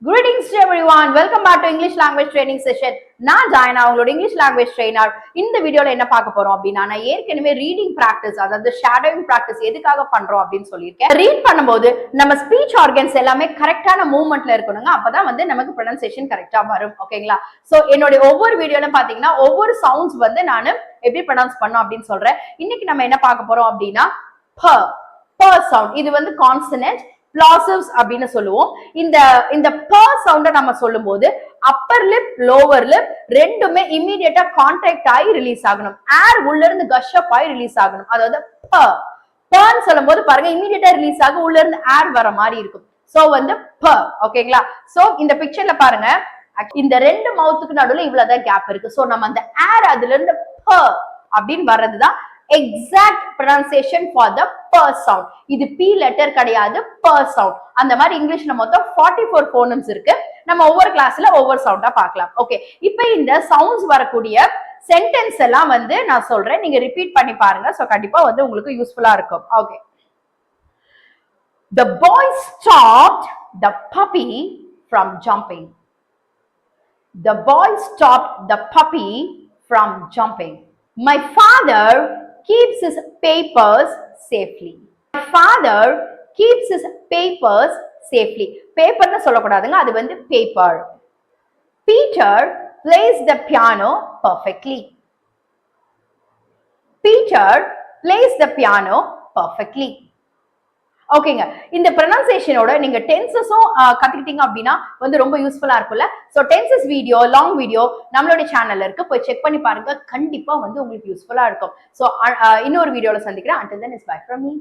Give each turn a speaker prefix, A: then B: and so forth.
A: Greetings to everyone. Welcome back to English language training session. நான் ஜாயனா உங்களோட English language trainer. இந்த வீடியோல என்ன பார்க்க போறோம் அப்படின்னா, நான் ஏற்கனவே ரீடிங் பிராக்டிஸ், அதாவது ஷேடோவிங் பிராக்டிஸ் எதுக்காக பண்றோம் அப்படின்னு சொல்லியிருக்கேன். ரீட் பண்ணும்போது நம்ம ஸ்பீச் ஆர்கன்ஸ் எல்லாமே கரெக்டான மூவ்மெண்ட்ல இருக்கணுங்க. அப்பதான் வந்து நமக்கு ப்ரொனன்சியேஷன் கரெக்டா வரும். ஓகேங்களா? சோ என்னுடைய ஒவ்வொரு வீடியோல பாத்தீங்கன்னா ஒவ்வொரு சவுண்ட்ஸ் வந்து நான் எப்படி ப்ரொனவுன்ஸ் பண்ணோம் அப்படின்னு சொல்றேன். இன்னைக்கு நம்ம என்ன பார்க்க போறோம் அப்படின்னா ப சவுண்ட். இது வந்து கான்சனன்ட் plosives அப்படின்னு சொல்லுவோம். இந்த ப சவுண்ட நம்ம சொல்லும்போது அப்பர் லிப் லோவர் லிப் ரெண்டுமே இமிடியேட்டா கான்டாக்ட் ஆகி ரிலீஸ் ஆகணும். ஏர் உள்ள இருந்து கஷ் அப் ஆகி ரிலீஸ் ஆகணும். அதாவது பன்னு சொல்லும்போது பாருங்க, இமிடியேட்டா ரிலீஸ் ஆகும், உள்ள இருந்து ஏர் வர மாதிரி இருக்கும். சோ வந்து ப. ஓகேங்களா? சோ இந்த பிக்சர்ல பாருங்க, இந்த ரெண்டு மவுத்துக்கு நடுவுல இவ்வளவுதான் கேப் இருக்கு. சோ நம்ம அந்த ஏர் அதுல இருந்து ப அப்படின்னு வர்றதுதான் exact pronunciation for the p sound. இது p letter கிடையாது, p sound. அந்த மாதிரி இங்கிலீஷ்ல மொத்தம் 44 phonemes இருக்கு. நம்ம ஒவ்வொரு கிளாஸ்ல ஒவ்வொரு சவுண்டா பார்க்கலாம். ஓகே, இப்போ இந்த சவுண்ட்ஸ் வரக்கூடிய சென்டென்ஸ் எல்லாம் வந்து நான் சொல்றேன், நீங்க ரிப்பீட் பண்ணி பாருங்க. சோ கண்டிப்பா வந்து உங்களுக்கு யூஸ்ஃபுல்லா இருக்கும். Okay. The boy stopped the puppy from jumping. The boy stopped the puppy from jumping. My father keeps his papers safely. My father keeps his papers safely. Paper na sollakudadunga, adu vandu paper. Peter plays the piano perfectly. Peter plays the piano perfectly. ஓகேங்க, இந்த ப்ரொனன்சியேஷனோட நீங்க டென்சஸும் கத்துக்கிட்டீங்க அப்படின்னா வந்து ரொம்ப யூஸ்ஃபுல்லா இருக்கும்ல. So tenses video, long video நம்மளோட சேனல்ல இருக்கு, போய் செக் பண்ணி பாருங்க. கண்டிப்பா வந்து உங்களுக்கு யூஸ்ஃபுல்லா இருக்கும். ஸோ இன்னொரு வீடியோல சந்திக்கிறேன். Until then, it's bye from me.